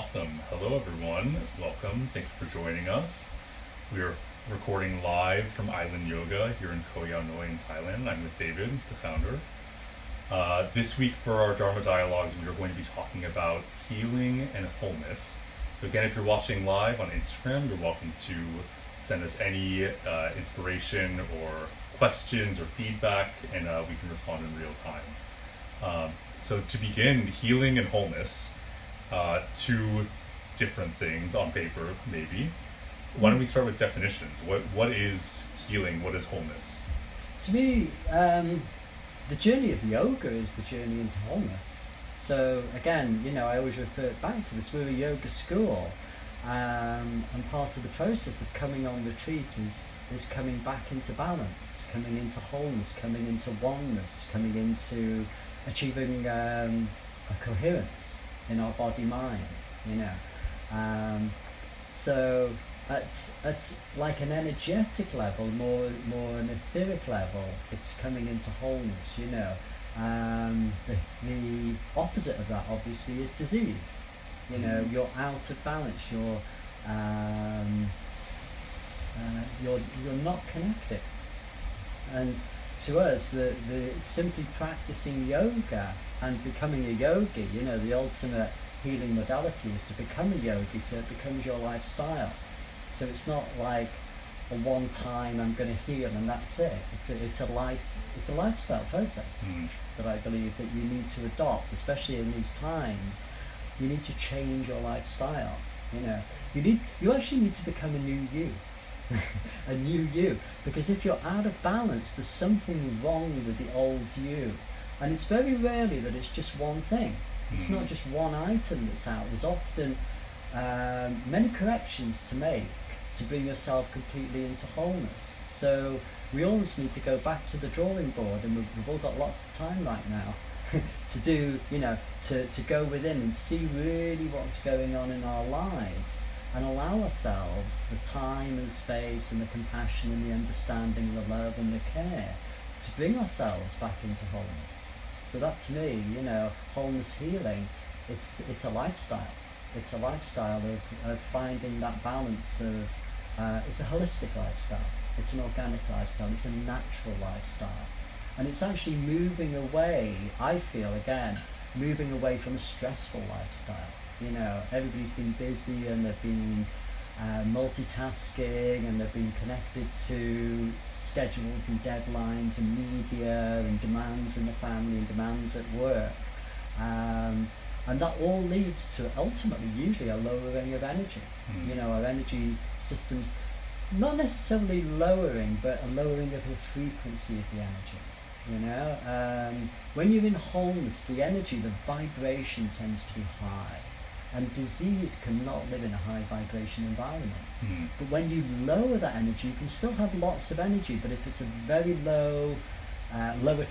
Awesome. Hello, everyone. Welcome. Thank you for joining us. We are recording live from Island Yoga here in Koh Yao Noi in Thailand. I'm with David, the founder. This week for our Dharma Dialogues, we are going to be talking about healing and wholeness. So again, if you're watching live on Instagram, you're welcome to send us any inspiration or questions or feedback, and we can respond in real time. So to begin, healing and wholeness, two different things on paper, maybe. Why don't we start with definitions? What is healing? What is wholeness? To me, the journey of yoga is the journey into wholeness. So again, I always refer back to this. We're a yoga school, and part of the process of coming on retreat is coming back into balance, coming into wholeness, coming into oneness, coming into achieving a coherence in our body-mind, so at like an energetic level, more an etheric level, it's coming into wholeness. The opposite of that obviously is disease. You're out of balance. You're not connected. And to us, the simply practicing yoga and becoming a yogi, the ultimate healing modality is to become a yogi, so it becomes your lifestyle. So it's not like a one time I'm going to heal and that's it. It's a lifestyle process that I believe that you need to adopt, especially in these times. You need to change your lifestyle. You actually need to become a new you. A new you, because if you're out of balance, there's something wrong with the old you. And it's very rarely that it's just one thing. It's not just one item that's out. There's often many corrections to make to bring yourself completely into wholeness. So we always need to go back to the drawing board, and we've all got lots of time right now to do, to go within and see really what's going on in our lives, and allow ourselves the time and space and the compassion and the understanding, the love and the care to bring ourselves back into wholeness. So that to me, wholeness healing, it's a lifestyle. It's a lifestyle of finding that balance of, it's a holistic lifestyle. It's an organic lifestyle. It's a natural lifestyle. And it's actually moving away, I feel, again, moving away from a stressful lifestyle. Everybody's been busy and they've been multitasking, and they've been connected to schedules and deadlines and media and demands in the family and demands at work. And that all leads to ultimately usually a lowering of energy. Our energy systems, not necessarily lowering, but a lowering of the frequency of the energy. When you're in wholeness, the energy, the vibration tends to be high. And disease cannot live in a high vibration environment. But when you lower that energy, you can still have lots of energy, but if it's a very lower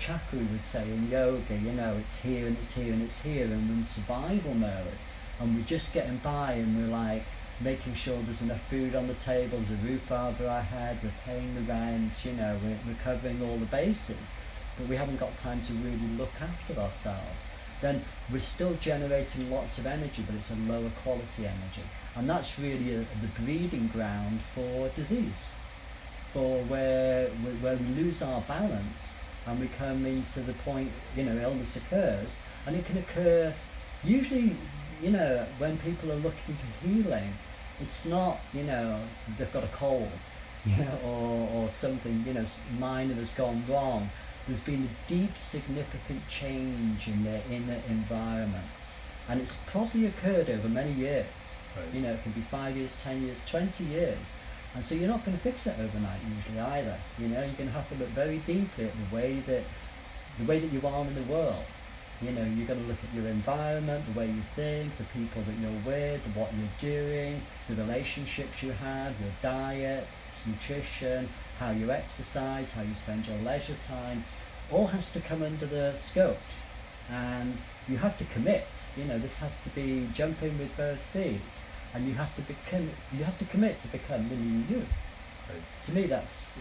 chakra, we would say in yoga, it's here and it's here and it's here, and we're in survival mode, and we're just getting by, and we're like making sure there's enough food on the table, there's a roof over our head, we're paying the rent, we're covering all the bases, but we haven't got time to really look after ourselves. Then we're still generating lots of energy, but it's a lower quality energy. And that's really the breeding ground for disease, for where we lose our balance and we come into the point, illness occurs. And it can occur usually, when people are looking for healing, it's not, they've got a cold, or something, minor has gone wrong. There's been a deep, significant change in their inner environment. And it's probably occurred over many years. Right. It can be 5 years, 10 years, 20 years. And so you're not going to fix it overnight usually either. You're going to have to look very deeply at the way that you are in the world. You're going to look at your environment, the way you think, the people that you're with, what you're doing, the relationships you have, your diet, nutrition, how you exercise, how you spend your leisure time. All has to come under the scope, and you have to commit. This has to be jumping with both feet, and you have to commit to become the new you. Right. To me, that's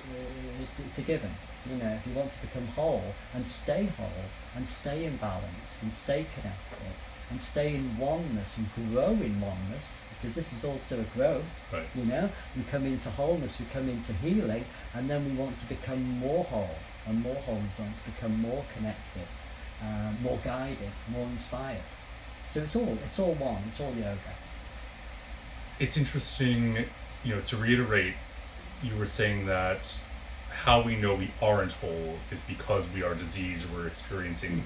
it's a given. If you want to become whole and stay in balance and stay connected, and stay in oneness and grow in oneness, because this is also a growth. Right. You know, we come into wholeness, we come into healing, and then we want to become more whole and more whole. We want to become more connected, more guided, more inspired. So it's all one. It's all yoga. It's interesting, to reiterate, you were saying that how we know we aren't whole is because we are diseased, we're experiencing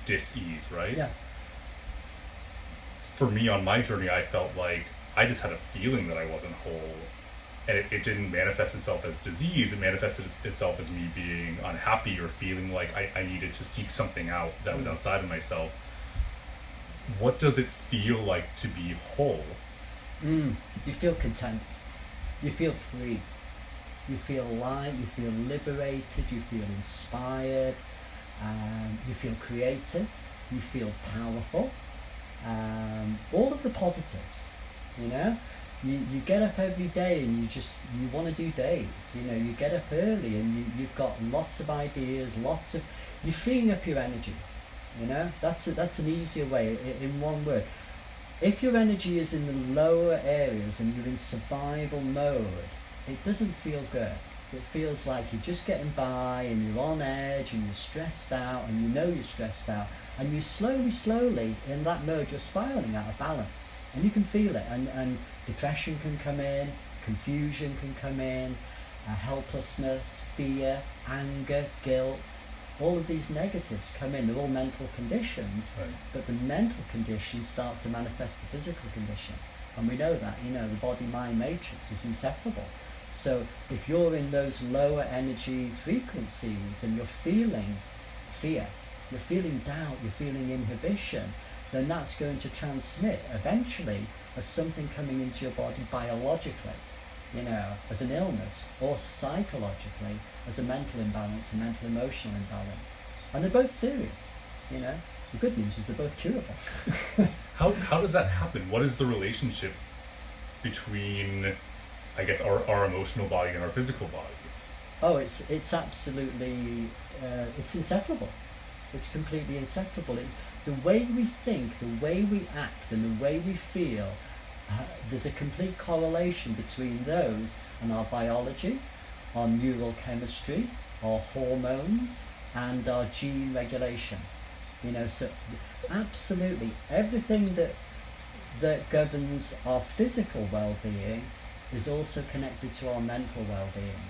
dis-ease, right? Yeah. For me, on my journey, I felt like I just had a feeling that I wasn't whole, and it didn't manifest itself as disease. It manifested itself as me being unhappy or feeling like I needed to seek something out that was outside of myself. What does it feel like to be whole? You feel content. You feel free. You feel light. You feel liberated. You feel inspired. You feel creative. You feel powerful. All of the positives, you get up every day and you want to do days, you get up early and you've got lots of ideas, you're freeing up your energy, that's an easier way, in one word. If your energy is in the lower areas and you're in survival mode, it doesn't feel good. It feels like you're just getting by and you're on edge and you're stressed out and you're stressed out. And you slowly, in that mode, you're spiraling out of balance. And you can feel it. And depression can come in, confusion can come in, helplessness, fear, anger, guilt. All of these negatives come in. They're all mental conditions. Right. But the mental condition starts to manifest the physical condition. And we know that, the body-mind matrix is inseparable. So if you're in those lower energy frequencies and you're feeling fear, you're feeling doubt, you're feeling inhibition, then that's going to transmit eventually as something coming into your body biologically, as an illness, or psychologically as a mental imbalance, a mental emotional imbalance. And they're both serious, The good news is they're both curable. How does that happen? What is the relationship between, I guess, our emotional body and our physical body? Oh, it's absolutely, it's inseparable. It's completely inseparable. The way we think, the way we act, and the way we feel, there's a complete correlation between those and our biology, our neural chemistry, our hormones, and our gene regulation. So absolutely everything that governs our physical well-being is also connected to our mental well-being.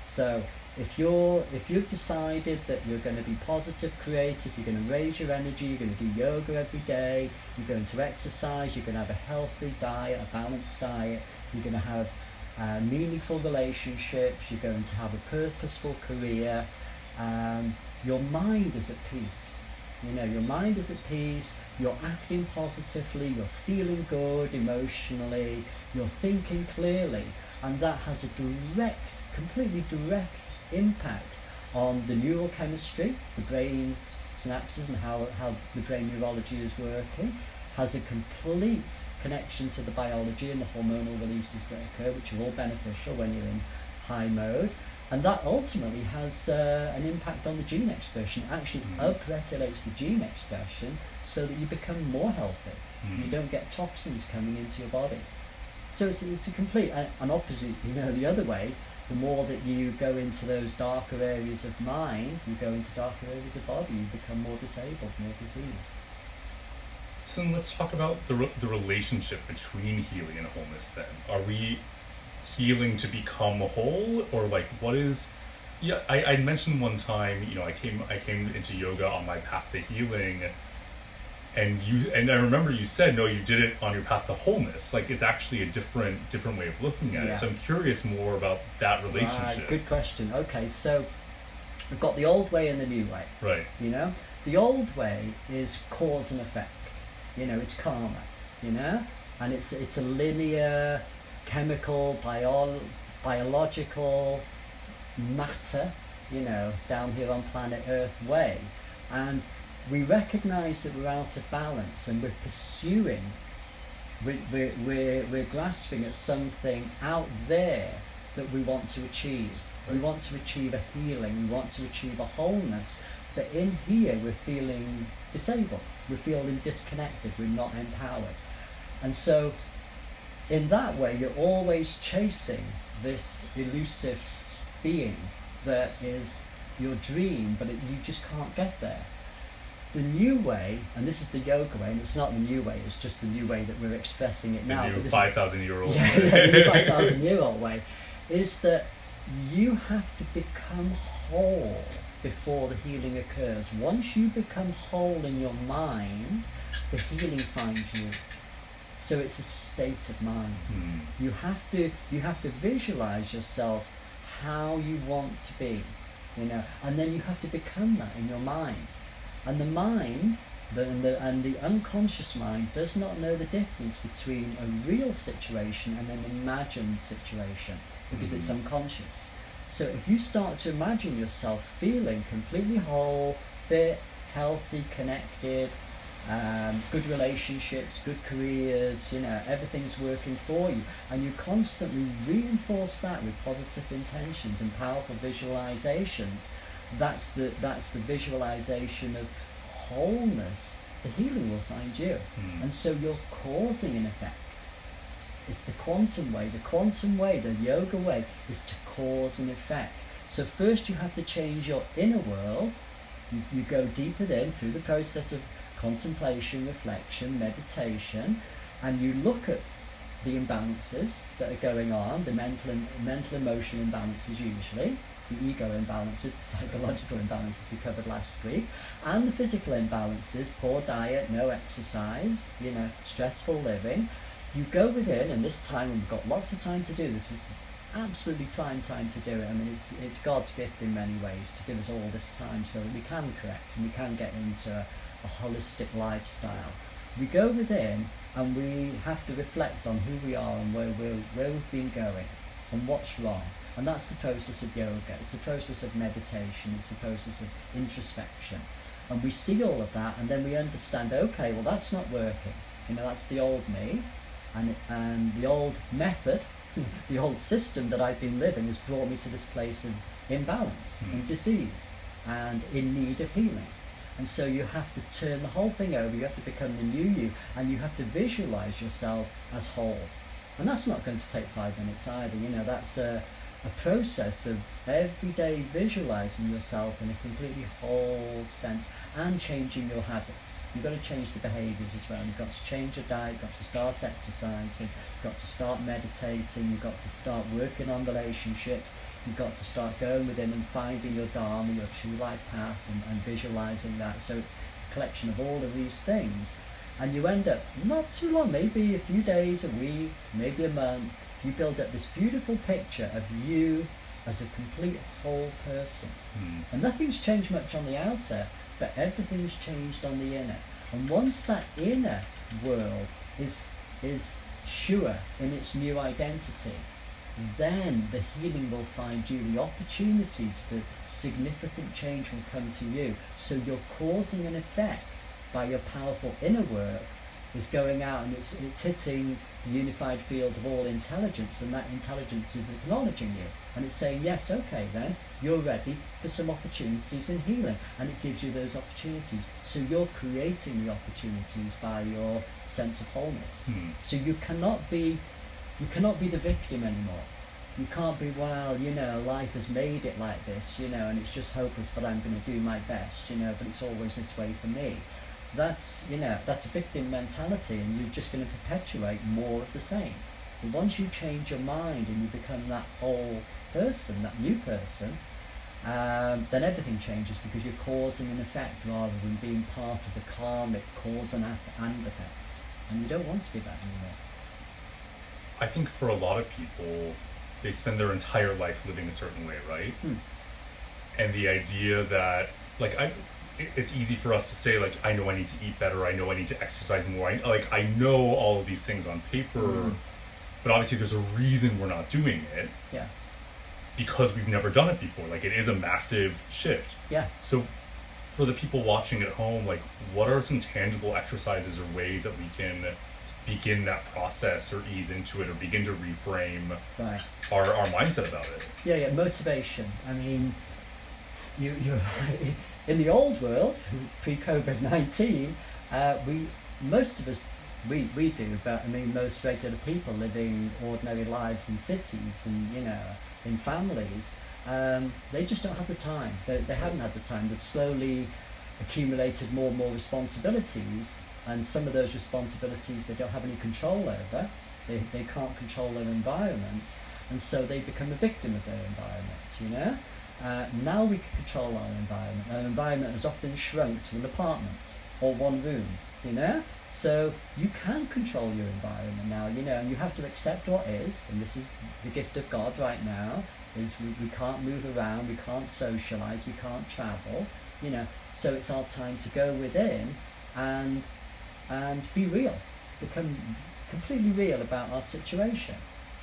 So if you've decided that you're going to be positive, creative, you're going to raise your energy, you're going to do yoga every day, you're going to exercise, you're going to have a healthy diet, a balanced diet, you're going to have meaningful relationships, you're going to have a purposeful career, your mind is at peace. Your mind is at peace, you're acting positively, you're feeling good emotionally, you're thinking clearly, and that has a completely direct impact on the neural chemistry, the brain synapses and how the brain neurology is working, has a complete connection to the biology and the hormonal releases that occur, which are all beneficial when you're in high mode, and that ultimately has an impact on the gene expression. It actually upregulates the gene expression so that you become more healthy. You don't get toxins coming into your body. So it's a complete, an opposite, the other way. The more that you go into those darker areas of mind, you go into darker areas of body, you become more disabled, more diseased. So then let's talk about the relationship between healing and wholeness then. Are we healing to become whole, or like what is... Yeah, I mentioned one time, I came into yoga on my path to healing, and I remember you said, no, you did it on your path to wholeness. Like, it's actually a different way of looking at it. So I'm curious more about that relationship. Good question. Okay, so we've got the old way and the new way. Right. The old way is cause and effect. It's karma. And it's a linear, chemical, biological matter, down here on planet Earth way. And we recognize that we're out of balance and we're pursuing, we're grasping at something out there that we want to achieve. We want to achieve a healing, we want to achieve a wholeness, But in here, we're feeling disabled. We're feeling disconnected. We're not empowered. And so, in that way, you're always chasing this elusive being that is your dream, but you just can't get there. The new way, and this is the yoga way, and it's not the new way, it's just the new way that we're expressing it now. The new 5,000-year-old yeah, way. the new 5,000-year-old way, is that you have to become whole before the healing occurs. Once you become whole in your mind, the healing finds you. So it's a state of mind. You have to visualize yourself how you want to be, and then you have to become that in your mind. And the mind, and the unconscious mind, does not know the difference between a real situation and an imagined situation, because it's unconscious. So if you start to imagine yourself feeling completely whole, fit, healthy, connected, good relationships, good careers, everything's working for you, and you constantly reinforce that with positive intentions and powerful visualizations, that's the visualization of wholeness. The healing will find you. And so you're causing an effect. It's the quantum way. The quantum way, the yoga way, is to cause an effect. So first you have to change your inner world. You go deeper then through the process of contemplation, reflection, meditation, and you look at the imbalances that are going on, the mental emotional imbalances usually, the ego imbalances, the psychological imbalances we covered last week, and the physical imbalances, poor diet, no exercise, stressful living. You go within, and this time, we've got lots of time to do this, is absolutely prime time to do it. I mean, it's God's gift in many ways to give us all this time so that we can correct and we can get into a holistic lifestyle. We go within and we have to reflect on who we are and where we've been going and what's wrong. And that's the process of yoga. It's the process of meditation. It's the process of introspection. And we see all of that, and then we understand, okay, well, that's not working. That's the old me. And the old method, the old system that I've been living has brought me to this place of imbalance and disease and in need of healing. And so you have to turn the whole thing over. You have to become the new you, and you have to visualize yourself as whole. And that's not going to take 5 minutes either. That's a process of every day visualizing yourself in a completely whole sense and changing your habits. You've got to change the behaviors as well. You've got to change your diet, you've got to start exercising, you've got to start meditating, you've got to start working on relationships, you've got to start going within and finding your Dharma, your true life path, and visualizing that. So it's a collection of all of these things. And you end up, not too long, maybe a few days, a week, maybe a month, you build up this beautiful picture of you as a complete whole person. And nothing's changed much on the outer, but everything's changed on the inner. And once that inner world is sure in its new identity, then the healing will find you. The opportunities for significant change will come to you. So you're causing an effect by your powerful inner work is going out, and it's hitting the unified field of all intelligence, and that intelligence is acknowledging you, and it's saying, yes, okay, then you're ready for some opportunities in healing, and it gives you those opportunities. So you're creating the opportunities by your sense of wholeness. So you cannot be the victim anymore. You can't be, well, life has made it like this, and it's just hopeless, but I'm going to do my best, but it's always this way for me. That's a victim mentality, and you're just going to perpetuate more of the same. But once you change your mind and you become that whole person, that new person, then everything changes, because you're causing an effect rather than being part of the karmic cause and effect. And you don't want to be that anymore. I think for a lot of people, they spend their entire life living a certain way, right? And the idea that, it's easy for us to say, I know I need to eat better, I know I need to exercise more, I know all of these things on paper, but obviously there's a reason we're not doing it. Yeah. Because we've never done it before. It is a massive shift. Yeah. So for the people watching at home, what are some tangible exercises or ways that we can begin that process or ease into it or begin to reframe our mindset about it? Yeah, motivation. I mean, In the old world, pre-COVID-19, most of us, we do, but I mean most regular people living ordinary lives in cities and, in families, they just don't have the time. They haven't had the time. They've slowly accumulated more and more responsibilities, and some of those responsibilities they don't have any control over. They can't control their environment, and so they become a victim of their environment, Now we can control our environment. Our environment has often shrunk to an apartment or one room, So you can control your environment now, and you have to accept what is, and this is the gift of God right now, is we can't move around, we can't socialise, we can't travel, so it's our time to go within and be real, become completely real about our situation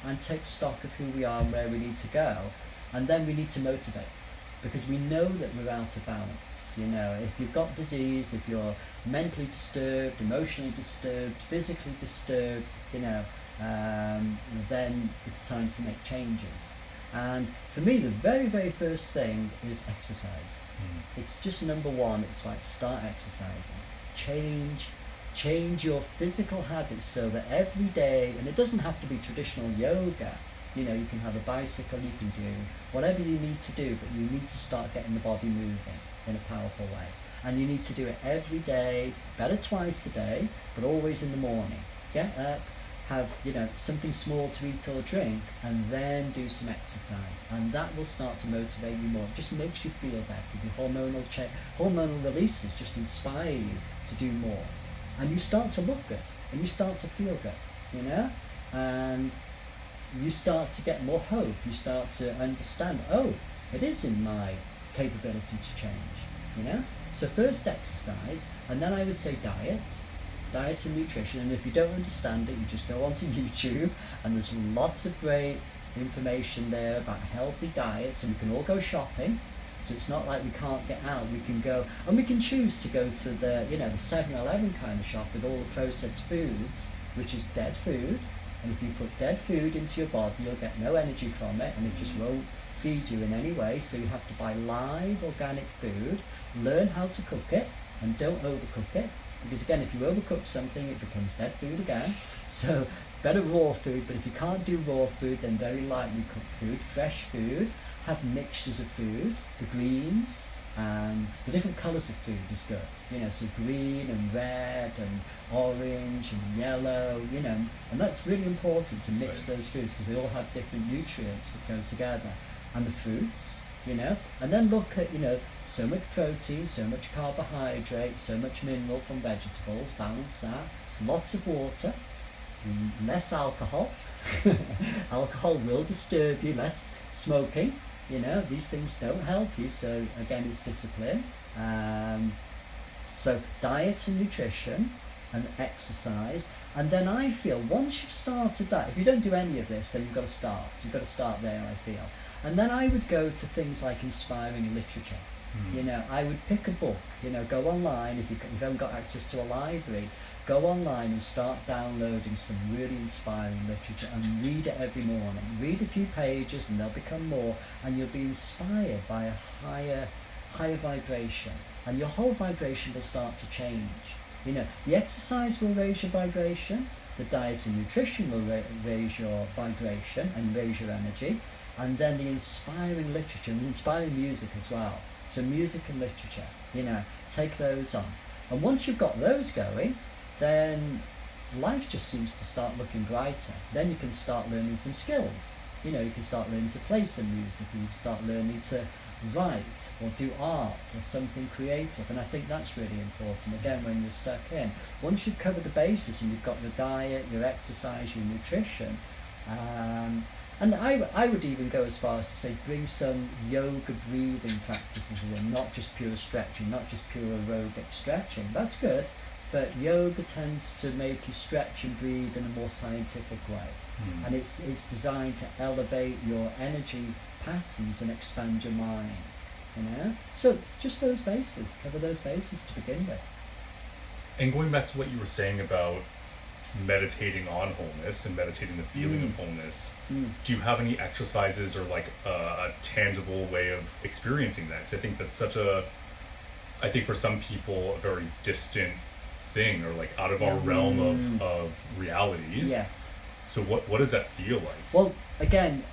and take stock of who we are and where we need to go, and then we need to motivate, because we know that we're out of balance. If you've got disease, if you're mentally disturbed, emotionally disturbed, physically disturbed, then it's time to make changes. And for me, the very, very first thing is exercise. It's just number one. It's like start exercising. Change your physical habits so that every day, and it doesn't have to be traditional yoga, you can have a bicycle, you can do whatever you need to do, but you need to start getting the body moving in a powerful way. And you need to do it every day, better twice a day, but always in the morning. Get up, have something small to eat or drink, and then do some exercise, and that will start to motivate you more. It just makes you feel better. The hormonal releases just inspire you to do more, and you start to look good, and you start to feel good, and you start to get more hope. You start to understand, it is in my capability to change, So first exercise, and then I would say diet and nutrition. And if you don't understand it, you just go onto YouTube, and there's lots of great information there about healthy diets, and we can all go shopping. So it's not like we can't get out. We can go, and we can choose to go to the 7-Eleven kind of shop with all the processed foods, which is dead food. And if you put dead food into your body, you'll get no energy from it, and it just won't feed you in any way. So you have to buy live organic food, learn how to cook it, and don't overcook it, because again, if you overcook something, it becomes dead food again. So better raw food, but if you can't do raw food, then very lightly cooked food, fresh food. Have mixtures of food, the greens, and the different colours of food is good, so green and red and orange and yellow, and that's really important to mix those foods, because they all have different nutrients that go together. And the fruits, and then look at, so much protein, so much carbohydrate, so much mineral from vegetables, balance that, lots of water, less alcohol. Alcohol will disturb you, less smoking. These things don't help you, so again, it's discipline. So diet and nutrition and exercise, and then I feel once you've started that, if you don't do any of this, then you've got to start there, I feel. And then I would go to things like inspiring literature. I would pick a book, go online, if you haven't got access to a library, go online and start downloading some really inspiring literature and read it every morning. Read a few pages and they'll become more, and you'll be inspired by a higher vibration, and your whole vibration will start to change. The exercise will raise your vibration, the diet and nutrition will raise your vibration and raise your energy, and then the inspiring literature and inspiring music as well. So music and literature, take those on. And once you've got those going, then life just seems to start looking brighter. Then you can start learning some skills. You can start learning to play some music, and you can start learning to write or do art or something creative. And I think that's really important, again, when you're stuck in. Once you've covered the basis and you've got your diet, your exercise, your nutrition, and I would even go as far as to say bring some yoga breathing practices in, not just pure stretching, not just pure aerobic stretching. That's good, but yoga tends to make you stretch and breathe in a more scientific way. And it's designed to elevate your energy patterns and expand your mind. So just those bases, cover those bases to begin with. And going back to what you were saying about meditating on wholeness and meditating the feeling of wholeness, do you have any exercises or like a tangible way of experiencing that? Because I think that's such a I think for some people, a very distant thing, or like out of our realm of reality. Yeah. So what does that feel like? Well, again,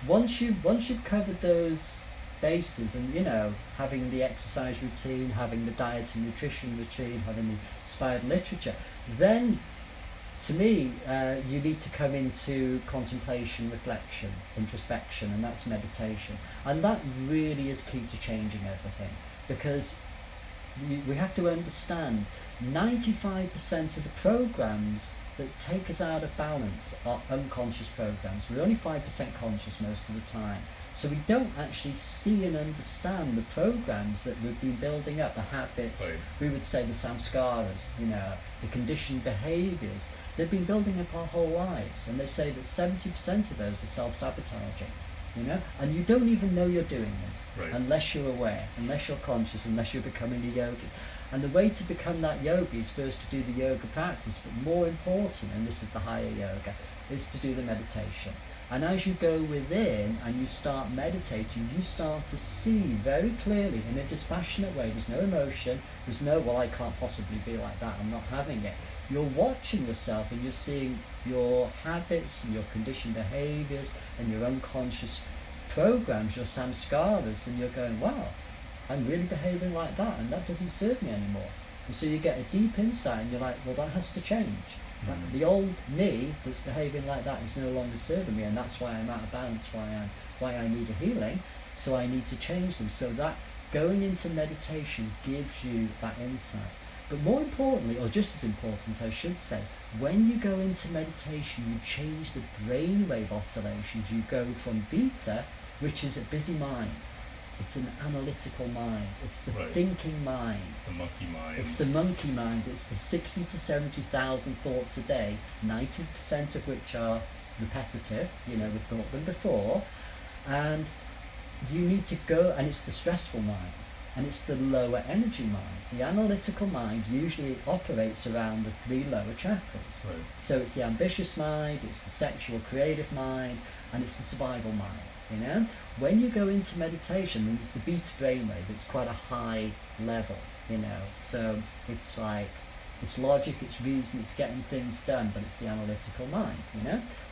once you've covered those bases, and having the exercise routine, having the diet and nutrition routine, having the inspired literature, then to me you need to come into contemplation, reflection, introspection, and that's meditation. And that really is key to changing everything, because we have to understand 95% of the programs that take us out of balance are unconscious programs. We're only 5% conscious most of the time. So we don't actually see and understand the programs that we've been building up, the habits, Right. we would say the samskaras, the conditioned behaviours. They've been building up our whole lives, and they say that 70% of those are self-sabotaging, and you don't even know you're doing them. Right. Unless you're aware, unless you're conscious, unless you're becoming a yogi. And the way to become that yogi is first to do the yoga practice, but more important, and this is the higher yoga, is to do the meditation. And as you go within and you start meditating, you start to see very clearly, in a dispassionate way. There's no emotion, there's no, well, I can't possibly be like that, I'm not having it. You're watching yourself, and you're seeing your habits and your conditioned behaviours and your unconscious programs, your samskaras, and you're going, wow, I'm really behaving like that, and that doesn't serve me anymore. And so you get a deep insight, and you're like, well, that has to change. The old me that's behaving like that is no longer serving me, and that's why I'm out of balance, why I need a healing. So I need to change them. So that going into meditation gives you that insight. But more importantly, or just as important, I should say, when you go into meditation, you change the brainwave oscillations. You go from beta, which is a busy mind. It's an analytical mind. It's the Right. thinking mind. The monkey mind. It's the monkey mind. It's the 60 to 70,000 thoughts a day, 90% of which are repetitive. We've thought them before. And you need to go, and it's the stressful mind. And it's the lower energy mind. The analytical mind usually operates around the 3 lower chakras. Right. So it's the ambitious mind, it's the sexual creative mind, and it's the survival mind. When you go into meditation, it's the beta brainwave. It's quite a high level. So it's like, it's logic, it's reason, it's getting things done, but it's the analytical mind.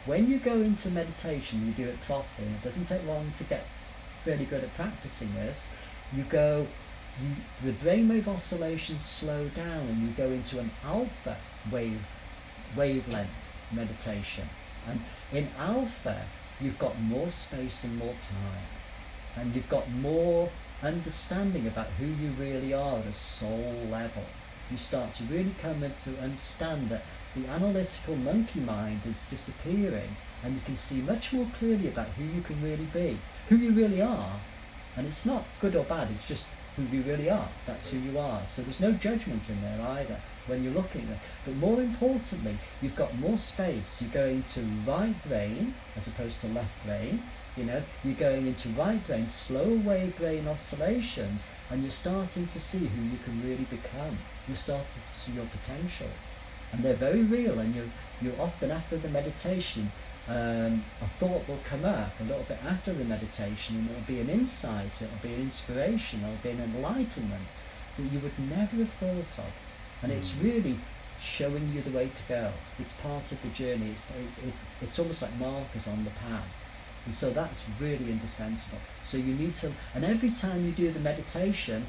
When you go into meditation, you do it properly, and it doesn't take long to get really good at practicing this. The brainwave oscillations slow down, and you go into an alpha wavelength meditation. And in alpha, you've got more space and more time, and you've got more understanding about who you really are at a soul level. You start to really come into understand that the analytical monkey mind is disappearing, and you can see much more clearly about who you can really be, who you really are. And it's not good or bad, it's just who you really are. That's who you are. So there's no judgment in there either when you're looking at it. But more importantly, you've got more space. You're going to right brain as opposed to left brain. You're going into right brain, slow wave brain oscillations, and you're starting to see who you can really become. You're starting to see your potentials. And they're very real, and you're often, after the meditation, a thought will come up a little bit after the meditation, and it'll be an insight, it'll be an inspiration, it'll be an enlightenment that you would never have thought of. And it's really showing you the way to go. It's part of the journey. It's almost like markers on the path. And so that's really indispensable. So you need to, and every time you do the meditation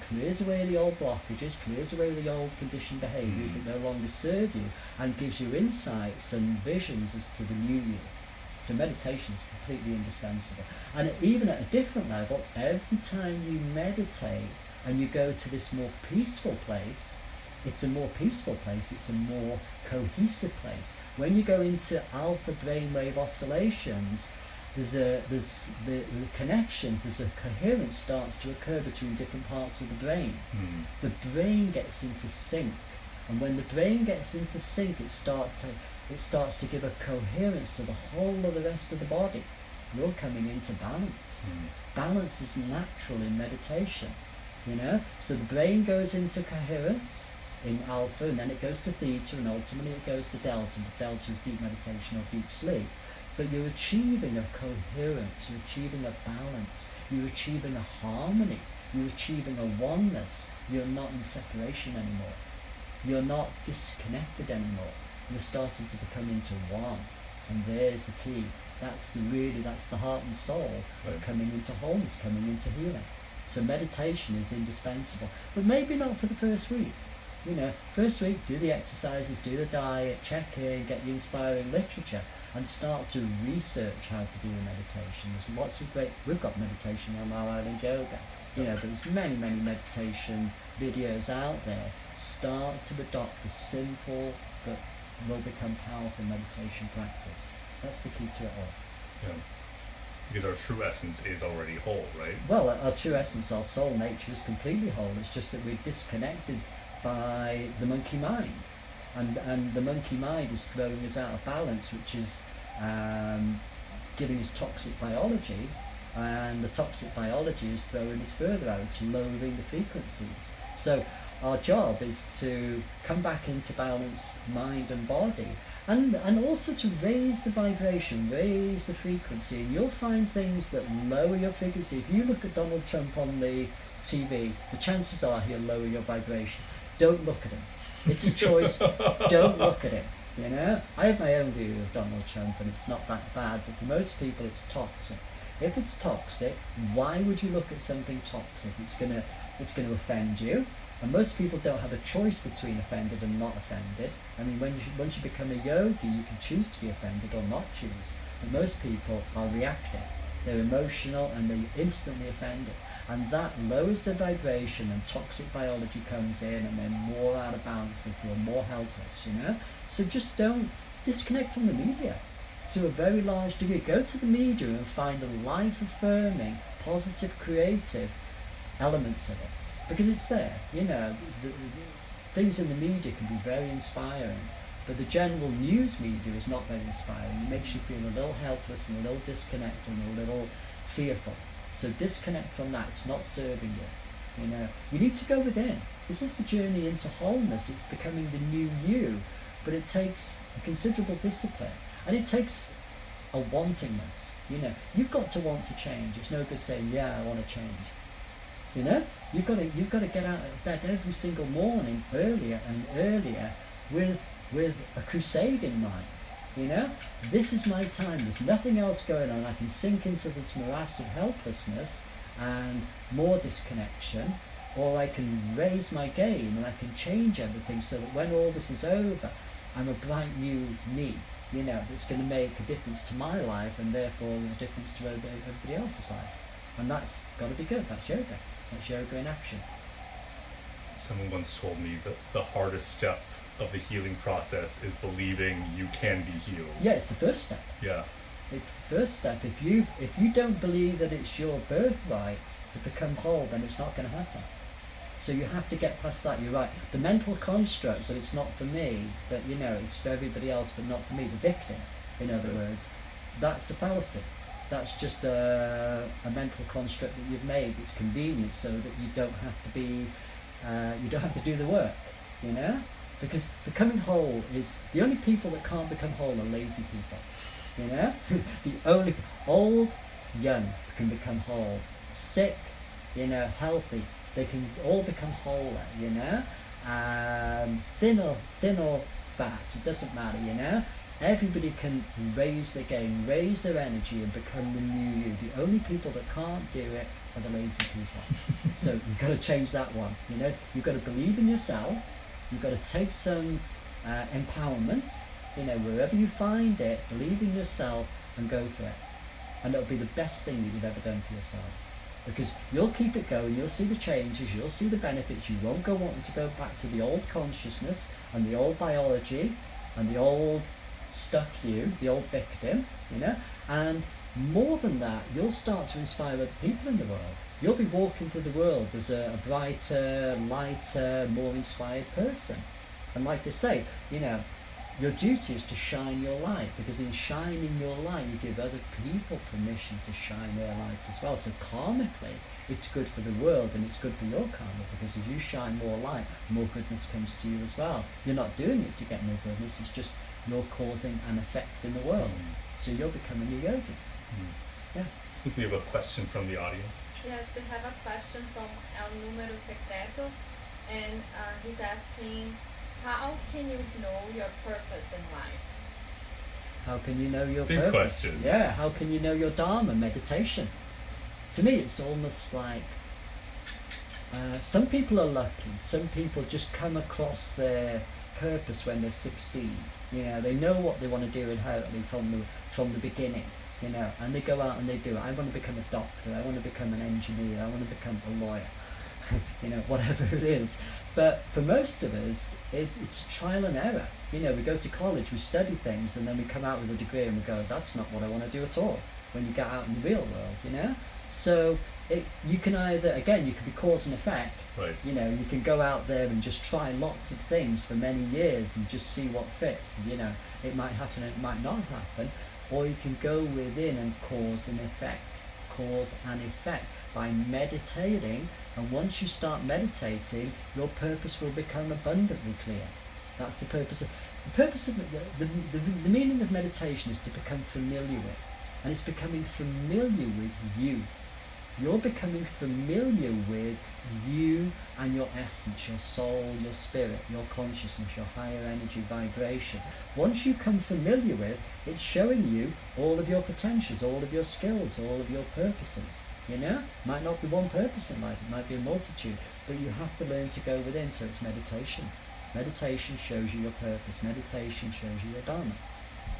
clears away the old blockages, clears away the old conditioned behaviours that no longer serve you, and gives you insights and visions as to the new you. So meditation is completely indispensable. And even at a different level, every time you meditate and you go to this more peaceful place, it's a more peaceful place, it's a more cohesive place. When you go into alpha brainwave oscillations, there's the connections, there's a coherence starts to occur between different parts of the brain. The brain gets into sync, and when the brain gets into sync, it starts to give a coherence to the whole of the rest of the body. You're coming into balance. Balance is natural in meditation, So the brain goes into coherence in alpha, and then it goes to theta, and ultimately it goes to delta. Delta is deep meditation or deep sleep. But you're achieving a coherence, you're achieving a balance, you're achieving a harmony, you're achieving a oneness. You're not in separation anymore. You're not disconnected anymore. You're starting to become into one. And there's the key. That's the heart and soul of coming into wholeness, coming into healing. So meditation is indispensable. But maybe not for the first week. First week, do the exercises, do the diet, check in, get the inspiring literature, and start to research how to do the meditation. There's lots of we've got meditation on our Island Yoga. There's many, many meditation videos out there. Start to adopt the simple but will become powerful meditation practice. That's the key to it all. Yeah. Because our true essence is already whole, right? Well, our true essence, our soul nature is completely whole. It's just that we're disconnected by the monkey mind. And the monkey mind is throwing us out of balance, which is giving us toxic biology. And the toxic biology is throwing us further out. It's lowering the frequencies. So our job is to come back into balance, mind and body, and also to raise the vibration, raise the frequency. And you'll find things that lower your frequency. If you look at Donald Trump on the TV, the chances are he'll lower your vibration. Don't look at him. It's a choice. Don't look at him. I have my own view of Donald Trump, and it's not that bad, but for most people it's toxic. If it's toxic, why would you look at something toxic? It's gonna offend you. And most people don't have a choice between offended and not offended. I mean, once you become a yogi, you can choose to be offended or not choose. But most people are reacting. They're emotional and they're instantly offended. And that lowers the vibration, and toxic biology comes in, and they're more out of balance. They feel more helpless, So just don't disconnect from the media to a very large degree. Go to the media and find the life-affirming, positive, creative elements of it. Because it's there, the things in the media can be very inspiring, but the general news media is not very inspiring. It makes you feel a little helpless and a little disconnected and a little fearful. So disconnect from that. It's not serving you. You need to go within. This is the journey into wholeness. It's becoming the new you, but it takes a considerable discipline, and it takes a wantingness. You've got to want to change. It's no good saying, yeah, I want to change. You've got to get out of bed every single morning, earlier and earlier, with a crusade in mind. This is my time. There's nothing else going on. I can sink into this morass of helplessness and more disconnection, or I can raise my game and I can change everything so that when all this is over, I'm a bright new me. That's going to make a difference to my life, and therefore a difference to everybody else's life. And that's got to be good. That's yoga. That's yoga in action. Someone once told me that the hardest step of the healing process is believing you can be healed. Yeah, it's the first step. Yeah. It's the first step. If you don't believe that it's your birthright to become whole, then it's not going to happen. So you have to get past that. You're right. The mental construct that it's not for me, that it's for everybody else but not for me, the victim, in other words, that's a fallacy. That's just a mental construct that you've made. It's convenient so that you don't have to be, you don't have to do the work, Because becoming whole is, the only people that can't become whole are lazy people, The only, old, young can become whole. Sick, healthy, they can all become wholer, Thin or fat, it doesn't matter, Everybody can raise their game, raise their energy, and become the new you. The only people that can't do it are the lazy people. So you've got to change that one. You've got to believe in yourself. You've got to take some empowerment. Wherever you find it, believe in yourself and go for it. And it'll be the best thing that you've ever done for yourself. Because you'll keep it going. You'll see the changes. You'll see the benefits. You won't go wanting to go back to the old consciousness and the old biology and the old stuck you, the old victim, and more than that, you'll start to inspire other people in the world. You'll be walking through the world as a brighter, lighter, more inspired person. And like they say, your duty is to shine your light, because in shining your light, you give other people permission to shine their light as well. So karmically, it's good for the world and it's good for your karma, because as you shine more light, more goodness comes to you as well. You're not doing it to get more goodness, it's just you're causing an effect in the world. So you're becoming a yogi. Yeah. think we have a question from the audience. Yes, we have a question from El Número Secreto, and he's asking, how can you know your purpose in life? How can you know your Big purpose? question. Yeah, how can you know your Dharma? Meditation. To me, it's almost like some people are lucky. Some people just come across their purpose when they're 16. You know, they know what they want to do inherently from the beginning. You know, and they go out and they do it. I want to become a doctor. I want to become an engineer. I want to become a lawyer. You know, whatever it is. But for most of us, it's trial and error. You know, we go to college, we study things, and then we come out with a degree and we go, that's not what I want to do at all. When you get out in the real world, you know. So you can either, again, you can be cause and effect. Right. You know, you can go out there and just try lots of things for many years and just see what fits. And, you know, it might happen and it might not happen. Or you can go within and cause and effect by meditating. And once you start meditating, your purpose will become abundantly clear. That's the purpose of the meaning of meditation is to become familiar with, and it's becoming familiar with you. You're becoming familiar with you and your essence, your soul, your spirit, your consciousness, your higher energy vibration. Once you come familiar with, it's showing you all of your potentials, all of your skills, all of your purposes. You know, might not be one purpose in life, it might be a multitude, but you have to learn to go within. So it's meditation. Meditation shows you your purpose. Meditation shows you your Dharma.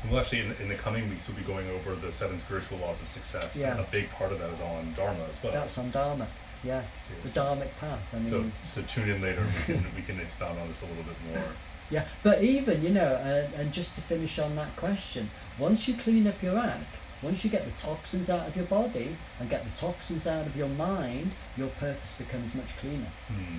Well, actually, in the coming weeks, we'll be going over the 7 spiritual laws of success. Yeah. And a big part of that is on Dharma as well. That's on Dharma, yeah. The Dharmic path. I mean, so tune in later. We can expound on this a little bit more. Yeah, but even, you know, and just to finish on that question, once you clean up your act, once you get the toxins out of your body and get the toxins out of your mind, your purpose becomes much cleaner.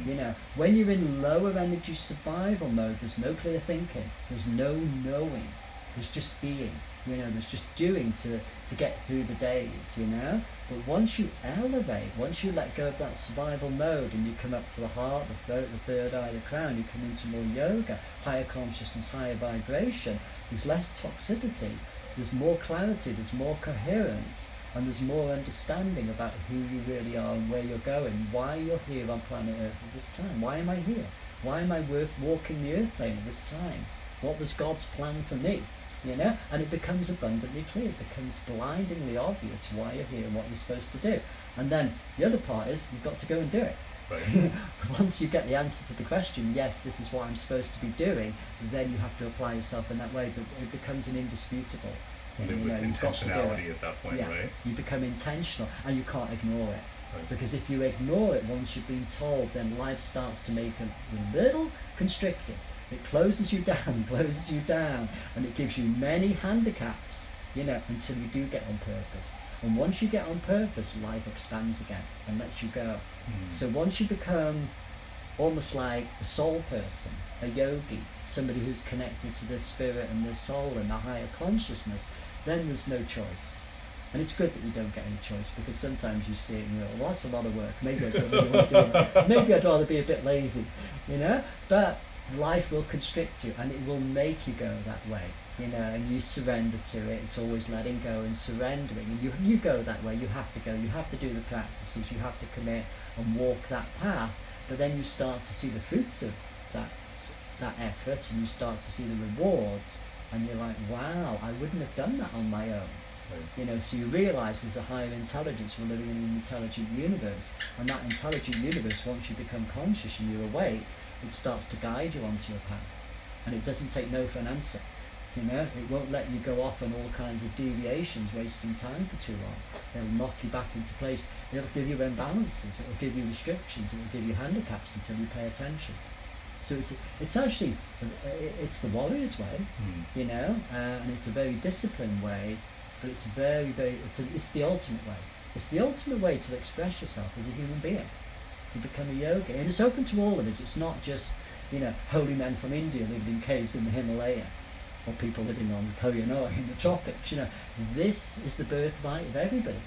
You know, when you're in lower energy survival mode, there's no clear thinking, there's no knowing, there's just being, you know, there's just doing to get through the days, you know. But once you elevate, once you let go of that survival mode and you come up to the heart, the throat, the third eye, the crown, you come into more yoga, higher consciousness, higher vibration, there's less toxicity, there's more clarity, there's more coherence, and there's more understanding about who you really are and where you're going, why you're here on planet Earth at this time. Why am I here? Why am I worth walking the earth plane at this time? What was God's plan for me? You know, and it becomes abundantly clear, it becomes blindingly obvious why you're here and what you're supposed to do. And then the other part is you've got to go and do it. Right. Once you get the answer to the question, yes, this is what I'm supposed to be doing, then you have to apply yourself in that way, but it becomes an indisputable. And you with know, you've got to do intentionality it. at that point, Yeah, right? you become intentional and you can't ignore it. Right. Because if you ignore it once you've been told, then life starts to make a little constricted. It closes you down, and it gives you many handicaps, you know, until you do get on purpose. And once you get on purpose, life expands again and lets you go. So once you become almost like a soul person, a yogi, somebody who's connected to their spirit and their soul and the higher consciousness, then there's no choice. And it's good that you don't get any choice, because sometimes you see it and you go, well, that's a lot of work. Maybe I don't really want to do it. Maybe I'd rather be a bit lazy, you know? But life will constrict you and it will make you go that way, you know, and you surrender to it. It's always letting go and surrendering, and you go that way. You have to go, you have to do the practices, you have to commit and walk that path. But then you start to see the fruits of that effort, and you start to see the rewards, and you're like, wow, I wouldn't have done that on my own. Right. You know, so you realise there's a higher intelligence. We're living in an intelligent universe, and that intelligent universe, once you become conscious and you're awake, it starts to guide you onto your path, and it doesn't take no for an answer. You know, it won't let you go off on all kinds of deviations, wasting time for too long. It'll knock you back into place. It'll give you imbalances. It'll give you restrictions. It'll give you handicaps until you pay attention. So it's actually it's the warrior's way, you know, and it's a very disciplined way, but it's very it's the ultimate way. It's the ultimate way to express yourself as a human being, to become a yogi, and it's open to all of us. It's not just, you know, holy men from India living in caves in the Himalaya, or people living on Koh-i-Noor in the tropics. You know, this is the birthright of everybody,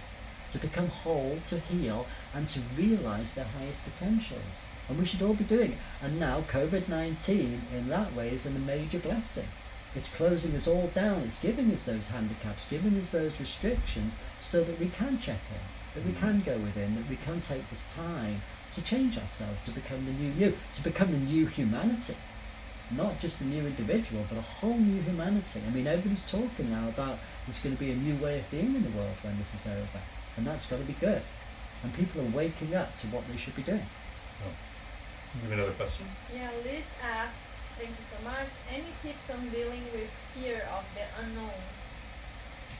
to become whole, to heal, and to realise their highest potentials. And we should all be doing it. And now COVID-19 in that way is a major blessing. It's closing us all down. It's giving us those handicaps, giving us those restrictions so that we can check in, that we can go within, that we can take this time to change ourselves, to become the new you, to become the new humanity. Not just a new individual, but a whole new humanity. I mean, everybody's talking now about there's going to be a new way of being in the world when this is over. And that's got to be good. And people are waking up to what they should be doing. Oh. You have another question? Yeah, Liz asked, thank you so much, any tips on dealing with fear of the unknown?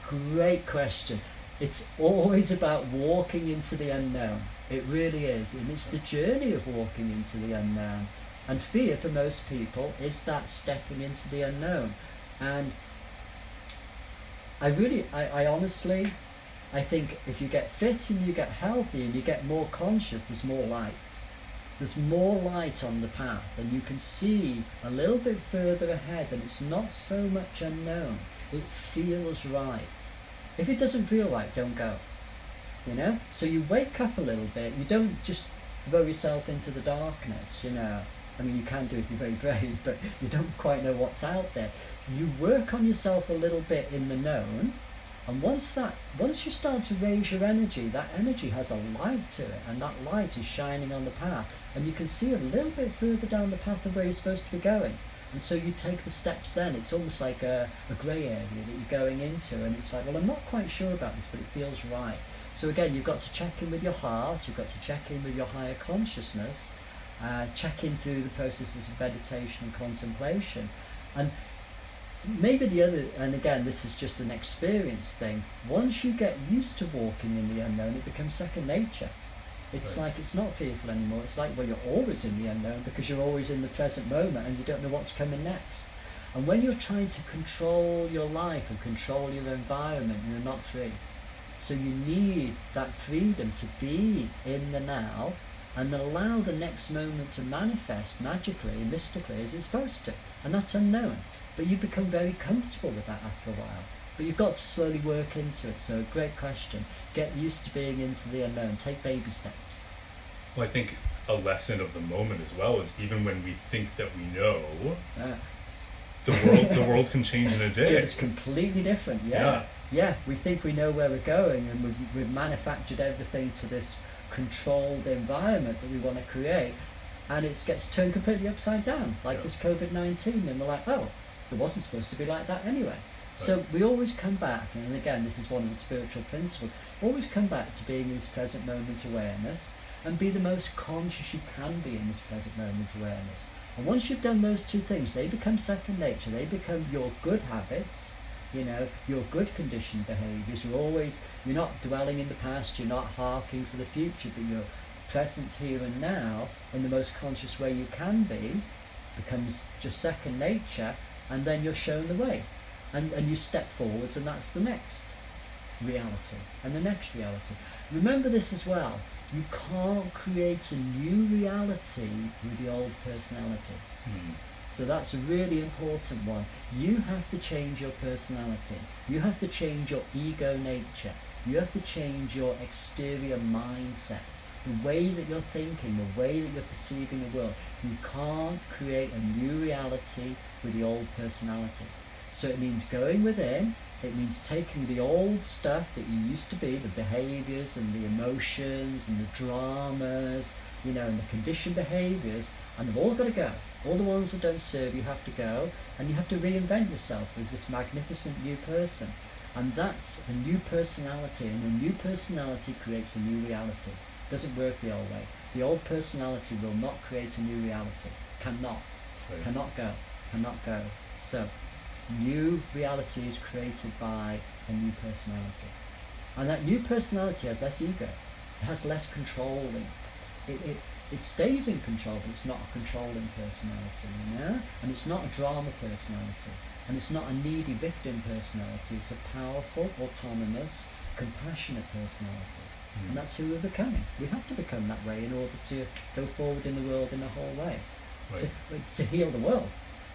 Great question. It's always about walking into the unknown. It really is. And it's the journey of walking into the unknown. And fear for most people is that stepping into the unknown. And I honestly, I think if you get fit and you get healthy and you get more conscious, there's more light. There's more light on the path, and you can see a little bit further ahead, and it's not so much unknown. It feels right. If it doesn't feel right, don't go. You know? So you wake up a little bit. You don't just throw yourself into the darkness, you know. I mean, you can do it if you're very brave, but you don't quite know what's out there. You work on yourself a little bit in the known, and once you start to raise your energy, that energy has a light to it, and that light is shining on the path, and you can see a little bit further down the path of where you're supposed to be going. And so you take the steps then. It's almost like a grey area that you're going into, and it's like, well, I'm not quite sure about this, but it feels right. So again, you've got to check in with your heart, you've got to check in with your higher consciousness, check in through the processes of meditation and contemplation. And maybe the other, and again, this is just an experience thing, once you get used to walking in the unknown, it becomes second nature. It's Right. like it's not fearful anymore. It's like, well, you're always in the unknown because you're always in the present moment and you don't know what's coming next. And when you're trying to control your life and control your environment, you're not free. So you need that freedom to be in the now and allow the next moment to manifest magically and mystically as it's supposed to. And that's unknown. But you become very comfortable with that after a while. But you've got to slowly work into it. So great question. Get used to being into the unknown. Take baby steps. Well, I think a lesson of the moment as well is even when we think that we know, the world can change in a day. It's completely different. Yeah. We think we know where we're going, and we've manufactured everything to this controlled environment that we want to create, and it gets turned completely upside down, like this COVID-19, and we're like, oh, it wasn't supposed to be like that anyway. So we always come back, and again, this is one of the spiritual principles, always come back to being in this present moment awareness and be the most conscious you can be in this present moment awareness. And once you've done those two things, they become second nature. They become your good habits, you know, your good conditioned behaviors. You're not dwelling in the past, you're not harking for the future, but you're present here and now in the most conscious way you can be, becomes just second nature, and then you're shown the way. And you step forwards, and that's the next reality, and the next reality. Remember this as well, you can't create a new reality with the old personality. So that's a really important one. You have to change your personality. You have to change your ego nature. You have to change your exterior mindset. The way that you're thinking, the way that you're perceiving the world. You can't create a new reality with the old personality. So it means going within, it means taking the old stuff that you used to be, the behaviors and the emotions and the dramas, you know, and the conditioned behaviors, and they've all got to go. All the ones that don't serve you have to go, and you have to reinvent yourself as this magnificent new person. And that's a new personality, and a new personality creates a new reality. It doesn't work the old way. The old personality will not create a new reality. Cannot. Right. Cannot go. So, new reality is created by a new personality. And that new personality has less ego. It has less controlling. It stays in control, but it's not a controlling personality, you know? And it's not a drama personality. And it's not a needy victim personality. It's a powerful, autonomous, compassionate personality. And that's who we're becoming. We have to become that way in order to go forward in the world in a whole way. Right. To heal the world,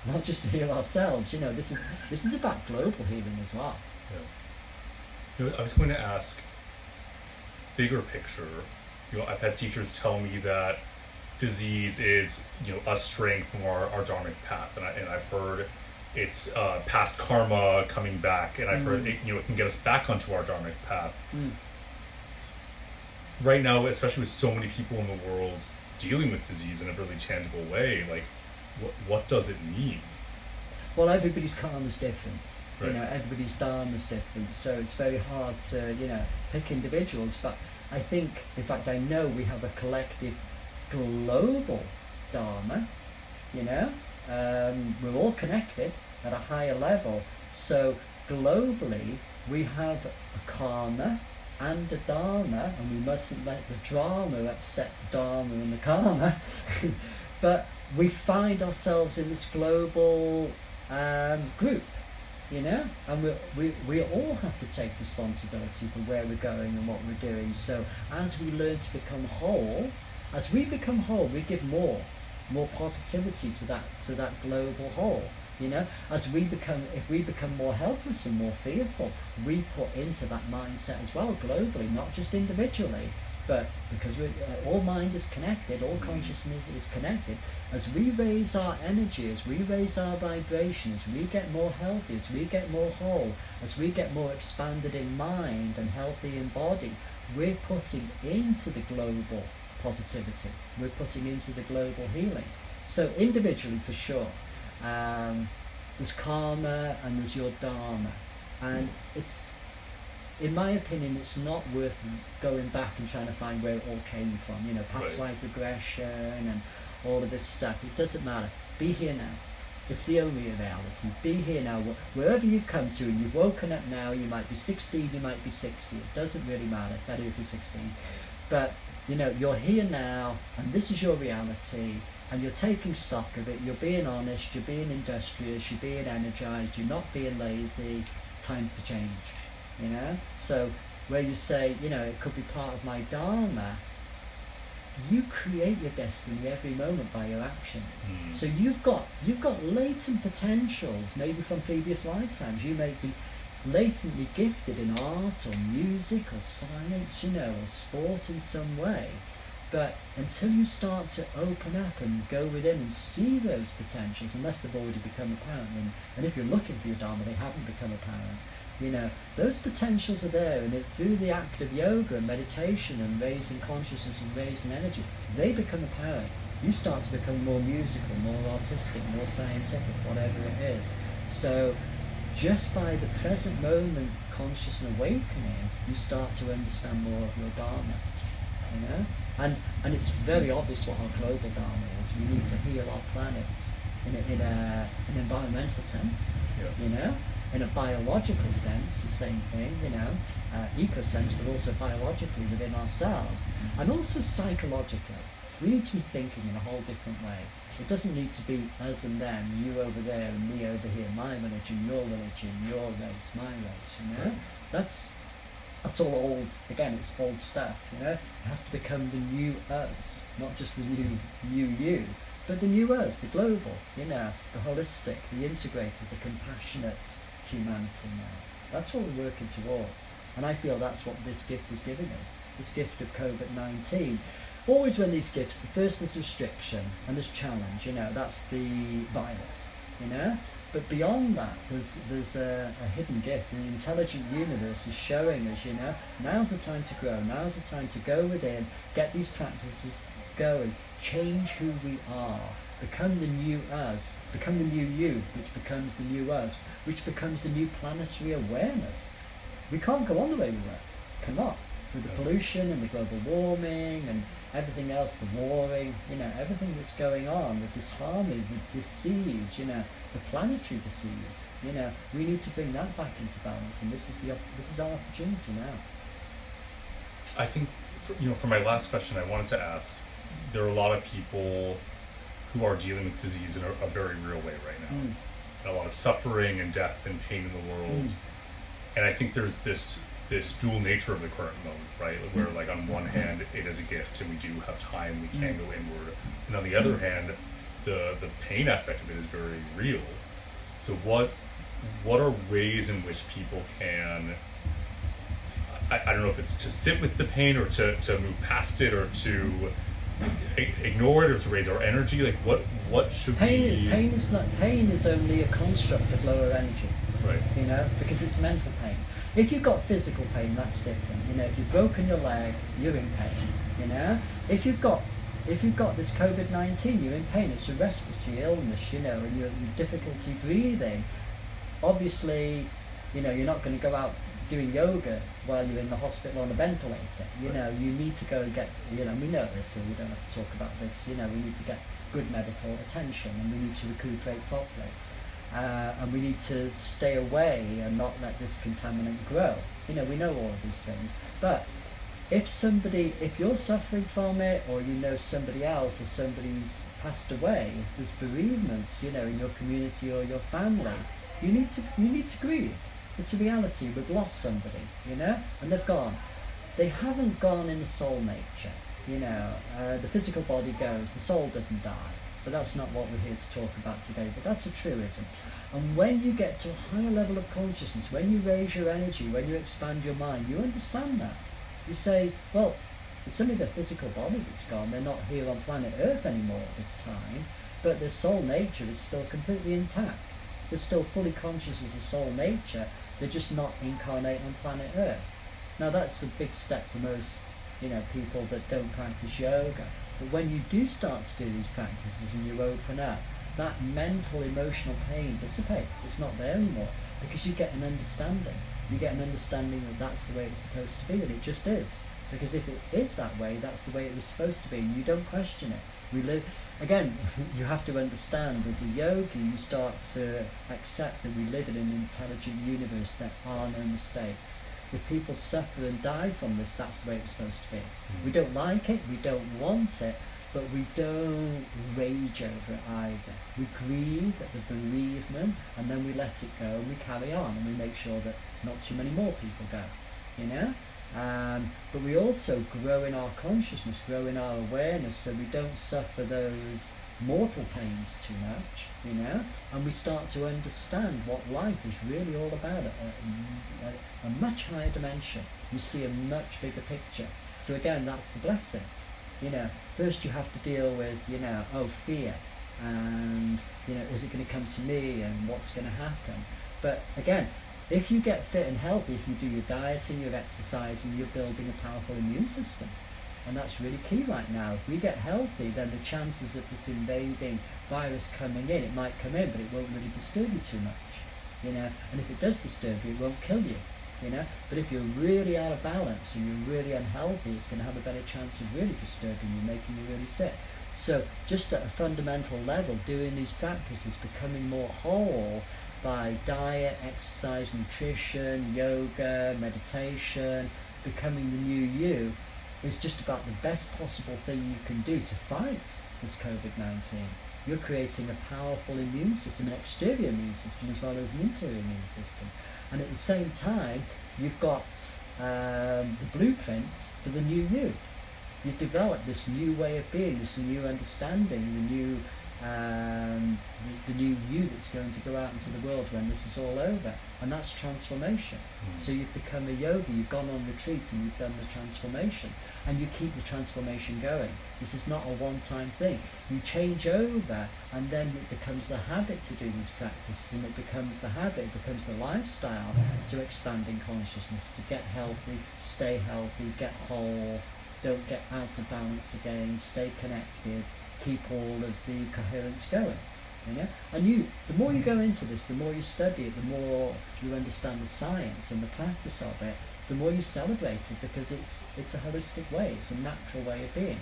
not just to heal ourselves. You know, this is about global healing as well. Yeah. You know, I was going to ask, bigger picture, you know, I've had teachers tell me that disease is, you know, a strength from our dharmic path, and I've heard it's past karma coming back, and I've heard it, it can get us back onto our dharmic path. Right now, especially with so many people in the world dealing with disease in a really tangible way, like what does it mean? Well, everybody's karma is different. Right. Everybody's dharma is different, so it's very hard to pick individuals. But I think, in fact, I know we have a collective global dharma. We're all connected at a higher level. So globally, we have a karma and a dharma, and we mustn't let the drama upset the dharma and the karma. But we find ourselves in this global group, and we all have to take responsibility for where we're going and what we're doing. So as we learn to become whole, we give more positivity to that global whole. If we become more helpless and more fearful, we put into that mindset as well globally, not just individually, but because all mind is connected, all consciousness is connected. As we raise our energy, as we raise our vibration, as we get more healthy, as we get more whole, as we get more expanded in mind and healthy in body, we're putting into the global positivity. We're putting into the global healing. So individually, for sure, there's karma and there's your dharma, and it's, in my opinion, it's not worth going back and trying to find where it all came from. Past life regression and all of this stuff. It doesn't matter. Be here now. It's the only reality. Be here now. Wherever you come to, and you've woken up now, you might be 16, you might be 60. It doesn't really matter. Better if you're 16. But you're here now, and this is your reality, and you're taking stock of it. You're being honest, you're being industrious, you're being energized, you're not being lazy. Time for change. So where you say, it could be part of my dharma, you create your destiny every moment by your actions. So you've got latent potentials, maybe from previous lifetimes. You may be latently gifted in art or music or science, or sport in some way. But until you start to open up and go within and see those potentials, unless they've already become apparent, and if you're looking for your dharma, they haven't become apparent. Those potentials are there, and through the act of yoga and meditation and raising consciousness and raising energy, they become apparent. You start to become more musical, more artistic, more scientific, whatever it is. So just by the present moment conscious awakening, you start to understand more of your dharma. And it's very obvious what our global dharma is. We need to heal our planet in an environmental sense, in a biological sense, the same thing, eco sense, but also biologically within ourselves, and also psychologically. We need to be thinking in a whole different way. It doesn't need to be us and them, you over there and me over here, my religion, your race, my race, That's all old, again, it's old stuff, It has to become the new us, not just the new you, but the new us, the global, the holistic, the integrated, the compassionate humanity now. That's what we're working towards. And I feel that's what this gift is giving us, this gift of COVID-19. Always when these gifts, first there's restriction and there's challenge, that's the virus, But beyond that, there's a hidden gift. The intelligent universe is showing us, now's the time to grow, now's the time to go within, get these practices going, change who we are, become the new us, become the new you, which becomes the new us, which becomes the new planetary awareness. We can't go on the way we were, cannot. With the pollution and the global warming and everything else, the warring, everything that's going on, the disharmony, the disease, the planetary disease, we need to bring that back into balance, and this is our opportunity now. I think, for my last question, I wanted to ask, there are a lot of people who are dealing with disease in a very real way right now. And a lot of suffering and death and pain in the world. And I think there's this dual nature of the current moment, right? Where like on one hand it is a gift and we do have time, we can go inward. And on the other hand, the pain aspect of it is very real. So what are ways in which people can, I don't know if it's to sit with the pain or to move past it or to ignore it or to raise our energy? Like what should we? Pain is only a construct of lower energy. Right. You know, because it's mental pain. If you've got physical pain, that's different. You know, if you've broken your leg, you're in pain. You know, if you've got this COVID-19, you're in pain. It's a respiratory illness. You know, and your difficulty breathing. Obviously, you know, you're not going to go out doing yoga while you're in the hospital on a ventilator. You know, you need to go and get, you know, we know this, so we don't have to talk about this. You know, we need to get good medical attention, and we need to recuperate properly. And we need to stay away and not let this contaminant grow. You know, we know all of these things. But if you're suffering from it, or you know somebody else, or somebody's passed away, if there's bereavements, you know, in your community or your family, you need to grieve. It's a reality. We've lost somebody, you know, and they've gone. They haven't gone in the soul nature, you know. The physical body goes, the soul doesn't die. But that's not what we're here to talk about today, but that's a truism. And when you get to a higher level of consciousness, when you raise your energy, when you expand your mind, you understand that. You say, well, it's only the physical body that's gone. They're not here on planet Earth anymore at this time, but their soul nature is still completely intact. They're still fully conscious as a soul nature. They're just not incarnate on planet Earth. Now that's a big step for most, you know, people that don't practice yoga. But when you do start to do these practices and you open up, that mental, emotional pain dissipates. It's not there anymore, because you get an understanding. You get an understanding that that's the way it's supposed to be, and it just is. Because if it is that way, that's the way it was supposed to be, and you don't question it. We live, again, you have to understand, as a yogi, you start to accept that we live in an intelligent universe. There are no mistakes. If people suffer and die from this, that's the way it's supposed to be. We don't like it, we don't want it, but we don't rage over it either. We grieve at the bereavement, and then we let it go, and we carry on, and we make sure that not too many more people go, you know? But we also grow in our consciousness, grow in our awareness, so we don't suffer those mortal pains too much, you know, and we start to understand what life is really all about at a much higher dimension. You see a much bigger picture. So again, that's the blessing. You know, first you have to deal with, you know, fear, and, you know, is it going to come to me, and what's going to happen? But again, if you get fit and healthy, if you do your dieting, your exercising, you're building a powerful immune system. And that's really key right now. If we get healthy, then the chances of this invading virus coming in, it might come in, but it won't really disturb you too much, you know. And if it does disturb you, it won't kill you, you know. But if you're really out of balance and you're really unhealthy, it's going to have a better chance of really disturbing you, making you really sick. So just at a fundamental level, doing these practices, becoming more whole by diet, exercise, nutrition, yoga, meditation, becoming the new you, is just about the best possible thing you can do to fight this COVID-19. You're creating a powerful immune system, an exterior immune system as well as an interior immune system. And at the same time, you've got the blueprint for the new you. You've developed this new way of being, this new understanding, the new you that's going to go out into the world when this is all over. And that's transformation. So you've become a yogi, you've gone on retreat and you've done the transformation. And you keep the transformation going. This is not a one-time thing. You change over, and then it becomes the habit to do these practices, and it becomes the habit, it becomes the lifestyle to expand in consciousness, to get healthy, stay healthy, get whole, don't get out of balance again, stay connected, keep all of the coherence going. You know? And the more you go into this, the more you study it, the more you understand the science and the practice of it, the more you celebrate it, because it's a holistic way, it's a natural way of being.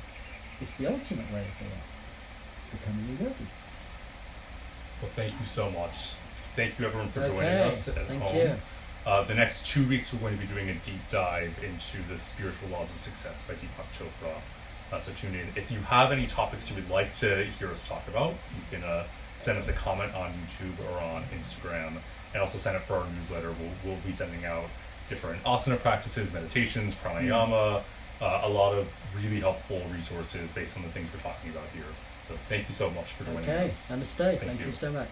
It's the ultimate way of being. Becoming a yogi. Well, thank you so much. Thank you everyone for joining us at thank home. you. The next 2 weeks we're going to be doing a deep dive into the spiritual laws of success by Deepak Chopra. So tune in. If you have any topics you would like to hear us talk about, you can send us a comment on YouTube or on Instagram, and also sign up for our newsletter. We'll be sending out different asana practices, meditations, pranayama, a lot of really helpful resources based on the things we're talking about here. So thank you so much for joining us. Namaste. Thank you so much.